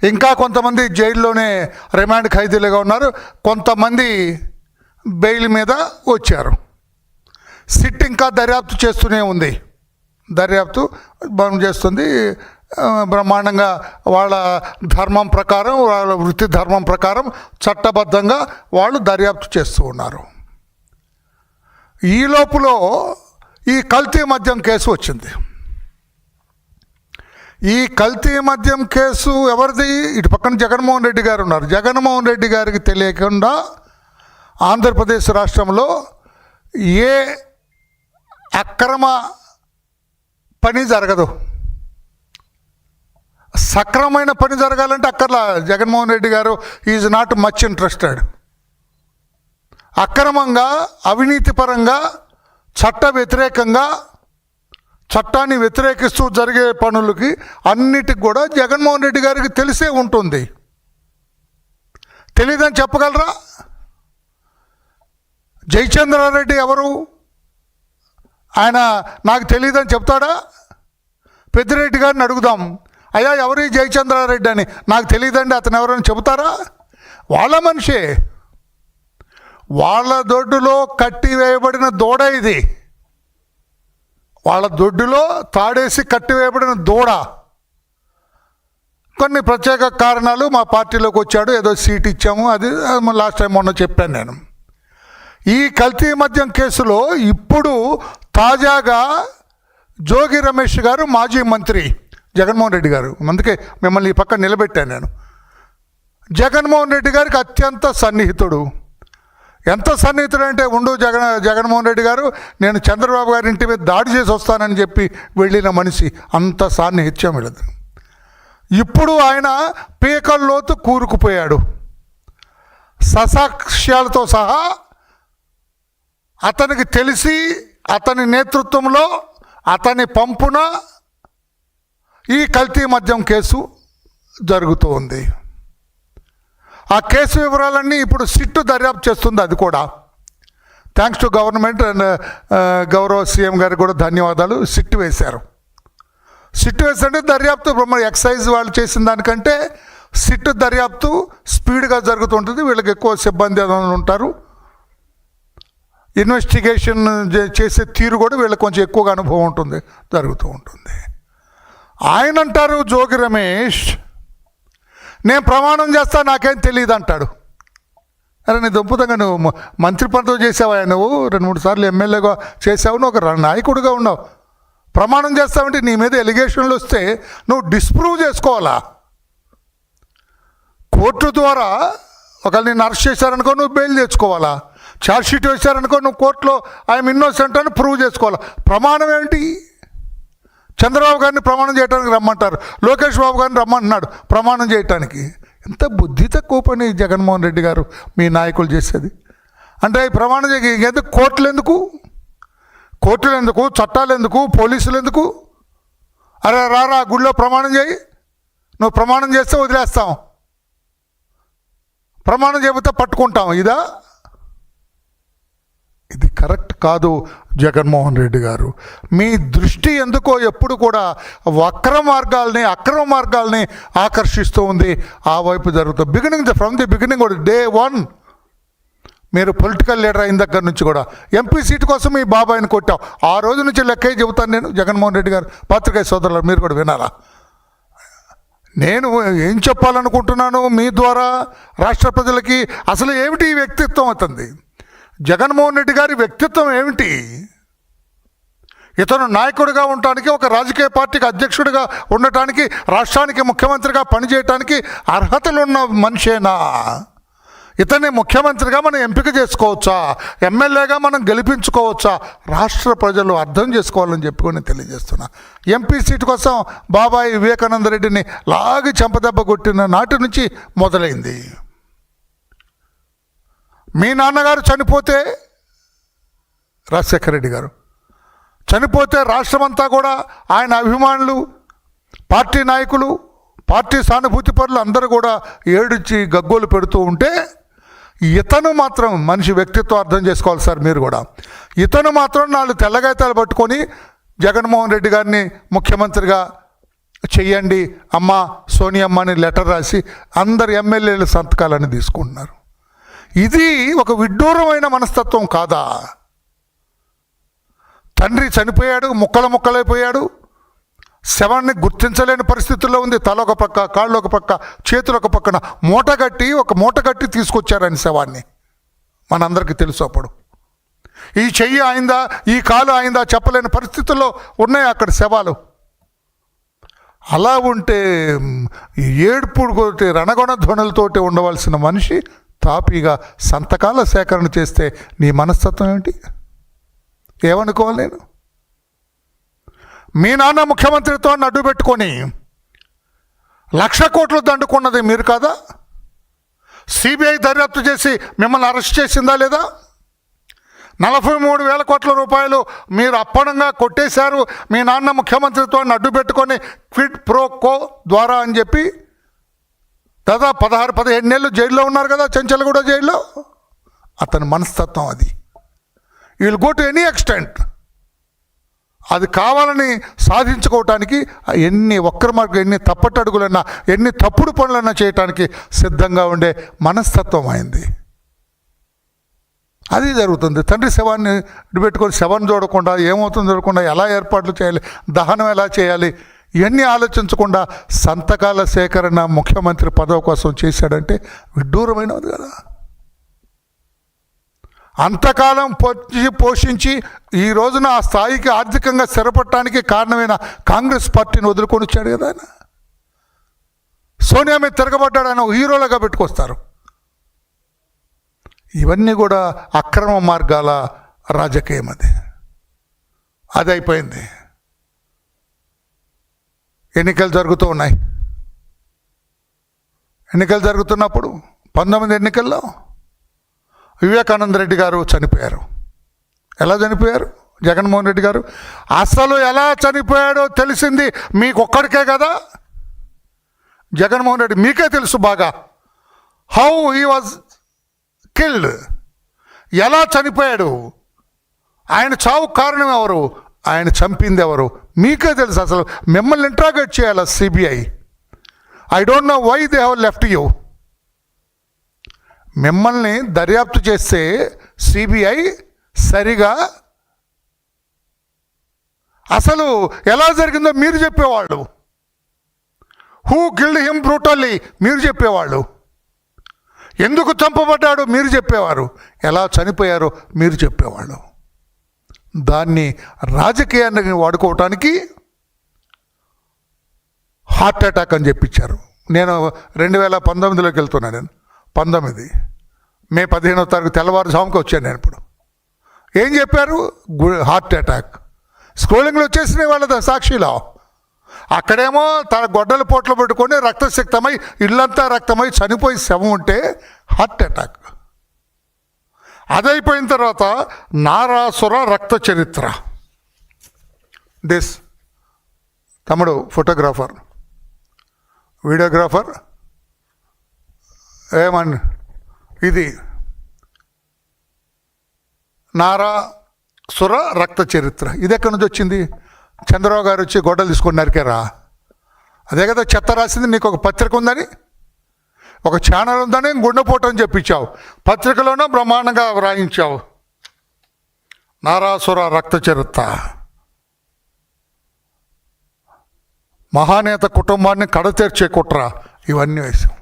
ఇంకా కొంతమంది జైల్లోనే రిమాండ్ ఖైదీలుగా ఉన్నారు, కొంతమంది బెయిల్ మీద వచ్చారు. సిట్ ఇంకా దర్యాప్తు చేస్తూనే ఉంది, దర్యాప్తు మనం చేస్తుంది బ్రహ్మాండంగా. వాళ్ళ ధర్మం ప్రకారం, వాళ్ళ వృత్తి ధర్మం ప్రకారం చట్టబద్ధంగా వాళ్ళు దర్యాప్తు చేస్తూ ఉన్నారు. ఈ లోపల ఈ కల్తీ మద్యం కేసు వచ్చింది. ఈ కల్తీ మద్యం కేసు ఎవరిది? ఇటు పక్కన జగన్మోహన్ రెడ్డి గారు ఉన్నారు. జగన్మోహన్ రెడ్డి గారికి తెలియకుండా ఆంధ్రప్రదేశ్ రాష్ట్రంలో ఏ అక్రమ పని జరగదు. సక్రమమైన పని జరగాలంటే అక్కర్లా. జగన్మోహన్ రెడ్డి గారు ఈజ్ నాట్ మచ్ ఇంట్రెస్టెడ్. అక్రమంగా, అవినీతిపరంగా, చట్ట వ్యతిరేకంగా, చట్టాన్ని వ్యతిరేకిస్తూ జరిగే పనులకి అన్నిటికి కూడా జగన్మోహన్ రెడ్డి గారికి తెలిసే ఉంటుంది. తెలీదని చెప్పగలరా? జయచంద్రారెడ్డి ఎవరు? ఆయన నాకు తెలియదని చెప్తాడా? పెద్దిరెడ్డి గారిని అడుగుదాం, అయ్యా ఎవరు జయచంద్రారెడ్డి అని. నాకు తెలియదండి అతను ఎవరని చెబుతారా? వాళ్ళ మనిషే, వాళ్ళ దొడ్డులో కట్టి వేయబడిన దూడ ఇది. వాళ్ళ దొడ్డులో తాడేసి కట్టివేయబడిన దూడ. కొన్ని ప్రత్యేక కారణాలు మా పార్టీలోకి వచ్చాడు, ఏదో సీట్ ఇచ్చాము, అది లాస్ట్ టైం మొన్న చెప్పాను నేను. ఈ కల్తీ మద్యం కేసులో ఇప్పుడు తాజాగా జోగి రమేష్ గారు, మాజీ మంత్రి జగన్మోహన్ రెడ్డి గారు, అందుకే మిమ్మల్ని ఈ పక్కన నిలబెట్టాను నేను, జగన్మోహన్ రెడ్డి గారికి అత్యంత సన్నిహితుడు. ఎంత సన్నిహితుడు అంటే జగన్మోహన్ రెడ్డి గారు నేను చంద్రబాబు గారి ఇంటి మీద దాడి చేసి వస్తానని చెప్పి వెళ్ళిన మనిషి. అంత సాన్నిహిత్యం వెళ్ళదు. ఇప్పుడు ఆయన పీకల్లోతు కూరుకుపోయాడు. ససాక్ష్యాలతో సహా అతనికి తెలిసి, అతని నేతృత్వంలో, అతని పంపున ఈ కల్తీ మద్యం కేసు జరుగుతూ ఉంది. ఆ కేసు వివరాలన్నీ ఇప్పుడు సిట్టు దర్యాప్తు చేస్తుంది. అది కూడా థ్యాంక్స్ టు గవర్నమెంట్ అండ్ గౌరవ సీఎం గారికి కూడా ధన్యవాదాలు. సిట్టు వేశారు. సిట్టు వేస్తుంటే దర్యాప్తు ఎక్సైజ్ వాళ్ళు చేసిన దానికంటే సిట్టు దర్యాప్తు స్పీడ్గా జరుగుతుంటుంది. వీళ్ళకి ఎక్కువ సిబ్బంది ఉంటారు. ఇన్వెస్టిగేషన్ చేసే తీరు కూడా వీళ్ళకి కొంచెం ఎక్కువగా అనుభవం ఉంటుంది, జరుగుతూ ఉంటుంది. ఆయన అంటారు జోగి రమేష్, నేను ప్రమాణం చేస్తా నాకేం తెలియదు అంటాడు. అరే నీ దుంపుతంగా నువ్వు మంత్రి పదవి చేసావా? నువ్వు 2-3 సార్లు ఎమ్మెల్యేగా చేసావు, నువ్వు ఒక నాయకుడిగా ఉన్నావు. ప్రమాణం చేస్తావంటే నీ మీద ఎలిగేషన్లు వస్తే నువ్వు డిస్ప్రూవ్ చేసుకోవాలా. కోర్టు ద్వారా ఒకవేళ నేను అరెస్ట్ చేశారనుకో నువ్వు బెయిల్ తెచ్చుకోవాలా. ఛార్జ్షీట్ వేశారనుకో నువ్వు కోర్టులో ఐఎమ్ ఇన్నోసెంట్ అని ప్రూవ్ చేసుకోవాలా. ప్రమాణం ఏంటి? చంద్రబాబు గారిని ప్రమాణం చేయడానికి రమ్మంటారు, లోకేష్ బాబు గారిని రమ్మంటున్నాడు ప్రమాణం చేయటానికి. ఎంత బుద్ధి తక్కువ పని జగన్మోహన్ రెడ్డి గారు మీ నాయకులు చేసేది. అంటే ఈ ప్రమాణం ఎందుకు? కోర్టులు ఎందుకు? కోర్టులు ఎందుకు? చట్టాలు ఎందుకు? పోలీసులు ఎందుకు? అరే రారా గుళ్ళో ప్రమాణం చేయి, నువ్వు ప్రమాణం చేస్తే వదిలేస్తాం, ప్రమాణం చేయకపోతే పట్టుకుంటాం. ఇదా? ఇది కరెక్ట్ కాదు జగన్మోహన్ రెడ్డి గారు. మీ దృష్టి ఎందుకో ఎప్పుడు కూడా వక్ర మార్గాల్ని, అక్రమ మార్గాల్ని ఆకర్షిస్తూ ఉంది. ఆ వైపు జరుగుతుంది. ఫ్రమ్ ది బిగినింగ్ కూడా డే 1 మీరు పొలిటికల్ లీడర్ అయిన దగ్గర నుంచి కూడా ఎంపీ సీటు కోసం మీ బాబాయిని కొట్టావు. ఆ రోజు నుంచి లెక్కే చెబుతాను నేను. జగన్మోహన్ రెడ్డి గారు, పాత్రికేయ సోదరులు మీరు కూడా వినాలా. నేను ఏం చెప్పాలనుకుంటున్నాను మీ ద్వారా రాష్ట్ర ప్రజలకి, అసలు ఏమిటి ఈ వ్యక్తిత్వం అవుతుంది? జగన్మోహన్ రెడ్డి గారి వ్యక్తిత్వం ఏమిటి? ఇతను నాయకుడిగా ఉండటానికి, ఒక రాజకీయ పార్టీకి అధ్యక్షుడిగా ఉండటానికి, రాష్ట్రానికి ముఖ్యమంత్రిగా పనిచేయటానికి అర్హతలున్న మనిషేనా? ఇతన్ని ముఖ్యమంత్రిగా మనం ఎంపిక చేసుకోవచ్చా? ఎమ్మెల్యేగా మనం గెలిపించుకోవచ్చా? రాష్ట్ర ప్రజలు అర్థం చేసుకోవాలని చెప్పుకొని తెలియజేస్తున్నా. ఎంపీ సీటు కోసం బాబాయి వివేకానంద రెడ్డిని లాగి చెంపదెబ్బ కొట్టిన నాటి నుంచి మొదలైంది. మీ నాన్నగారు చనిపోతే, రాజశేఖర రెడ్డి గారు చనిపోతే రాష్ట్రమంతా కూడా ఆయన అభిమానులు, పార్టీ నాయకులు, పార్టీ సానుభూతి పరులు అందరూ కూడా ఏడుచి గగ్గోలు పెడుతూ ఉంటే, ఇతను మాత్రం మనిషి వ్యక్తిత్వం అర్థం చేసుకోవాలి సార్ మీరు కూడా. ఇతను మాత్రం 4 తెల్లగాయతాలు పట్టుకొని జగన్మోహన్ రెడ్డి గారిని ముఖ్యమంత్రిగా చెయ్యండి అమ్మ సోనియమ్మ అని లెటర్ రాసి అందరు ఎమ్మెల్యేల సంతకాలని తీసుకుంటున్నారు. ఇది ఒక విడ్డూరమైన మనస్తత్వం కాదా? తండ్రి చనిపోయాడు, ముక్కలైపోయాడు, శవాన్ని గుర్తించలేని పరిస్థితుల్లో ఉంది. తల ఒక పక్క, కాళ్ళు ఒక పక్క, చేతులు ఒక పక్కన మూట కట్టి తీసుకొచ్చారని శవాన్ని. మనందరికీ తెలుసు. అప్పుడు ఈ చెయ్యి ఆయిందా, ఈ కాలు ఆయిందా చెప్పలేని పరిస్థితుల్లో ఉన్నాయి అక్కడ శవాలు. అలా ఉంటే ఏడుపుతోటి రణగొణ ధ్వనులతోటి ఉండవలసిన మనిషి తాపీగా సంతకాల సేకరణ చేస్తే నీ మనస్తత్వం ఏమిటి? ఏమనుకోవాలి నేను? మీ నాన్న ముఖ్యమంత్రిత్వాన్ని అడ్డు పెట్టుకొని 1,00,000 కోట్లు దండుకున్నది మీరు కాదా? సిబిఐ దర్యాప్తు చేసి మిమ్మల్ని అరెస్ట్ చేసిందా లేదా? 43,000 కోట్ల రూపాయలు మీరు అప్పనంగా కొట్టేశారు మీ నాన్న ముఖ్యమంత్రిత్వాన్ని అడ్డు పెట్టుకొని క్విడ్ ప్రో కో ద్వారా అని చెప్పి. దాదాపు 16-17 నెలలు జైల్లో ఉన్నారు కదా, చెంచల్గూడ జైల్లో. అతని మనస్తత్వం అది. You will go to any extent. అది కావాలని సాధించుకోవటానికి ఎన్ని వక్ర మార్గం, ఎన్ని తప్పటడుగులన్నా, ఎన్ని తప్పుడు పనులన్నా చేయటానికి సిద్ధంగా ఉండే మనస్తత్వం అయింది. అది జరుగుతుంది. తండ్రి శవాన్ని పెట్టుకొని శవాన్ని చూడకుండా, ఏమవుతుందో చూడకుండా, ఎలా ఏర్పాట్లు చేయాలి, దహనం ఎలా చేయాలి, ఇవన్నీ ఆలోచించకుండా సంతకాల సేకరణ ముఖ్యమంత్రి పదవి కోసం చేశాడంటే విడ్డూరమైనది కదా. అంతకాలం పోషించి ఈ రోజున ఆ స్థాయికి ఆర్థికంగా స్థిరపడటానికి కారణమైన కాంగ్రెస్ పార్టీని వదులుకొని వచ్చాడు కదా ఆయన. సోనియా మీద తిరగబడ్డాడు, ఆయన హీరోలుగా పెట్టుకొస్తారు. ఇవన్నీ కూడా అక్రమ మార్గాల రాజకీయం. అది అయిపోయింది. ఎన్నికలు జరుగుతూ ఉన్నాయి. ఎన్నికలు జరుగుతున్నప్పుడు 19 ఎన్నికల్లో వివేకానంద రెడ్డి గారు చనిపోయారు. ఎలా చనిపోయారు? జగన్మోహన్ రెడ్డి గారు అసలు ఎలా చనిపోయాడో తెలిసింది మీకొక్కడికే కదా. జగన్మోహన్ రెడ్డి మీకే తెలుసు బాగా. హౌ హీ వాజ్ కిల్డ్, ఎలా చనిపోయాడు, ఆయన చావు కారణం ఎవరు, ఆయన చంపింది ఎవరు మీకే తెలుసు. అసలు మిమ్మల్ని ఇంట్రాగేట్ చేయాలి CBI. I don't know why they have left you. మిమ్మల్ని దర్యాప్తు చేస్తే సిబిఐ సరిగా అసలు ఎలా జరిగిందో మీరు చెప్పేవాళ్ళు. హూ కిల్డ్ హిమ్ బ్రూటల్లీ మీరు చెప్పేవాళ్ళు. ఎందుకు చంపబడ్డాడు మీరు చెప్పేవారు. ఎలా చనిపోయారో మీరు చెప్పేవాళ్ళు. దాన్ని రాజకీయాన్ని వాడుకోవటానికి హార్ట్ అటాక్ అని చెప్పించారు. నేను 2019లోకి వెళ్తున్నాను. నేను 19 మే 15వ తారీఖు తెల్లవారుజాముకి వచ్చాను. నేను ఇప్పుడు ఏం చెప్పారు? Heart attack. స్క్రోలింగ్లో వచ్చేసినాయి వాళ్ళ సాక్షిలో. అక్కడేమో తన గొడ్డల పోట్లు పెట్టుకొని రక్తసిక్తమై ఇల్లంతా రక్తమై చనిపోయి శవం ఉంటే హార్ట్ అటాక్. అదైపోయిన తర్వాత నారాసుర రక్త చరిత్ర. దిస్ తమ్ముడు ఫోటోగ్రాఫర్, వీడియోగ్రాఫర్, ఏమని ఇది నారాసుర రక్త చరిత్ర. ఇది ఎక్కడి నుంచి వచ్చింది? చంద్రబాబు గారు వచ్చి గొడ్డలు తీసుకొని నరికారా? అదే కదా చెత్త రాసింది. నీకు ఒక పత్రిక ఉందని, ఒక ఛానల్ ఉందని గుండెపోటు అని చెప్పించావు. పత్రికలోనూ బ్రహ్మాండంగా వ్రాయించావు. నారాసుర రక్త చరిత్ర. మహానేత కుటుంబాన్ని కడతీర్చే కుట్ర. ఇవన్నీ వేసాం.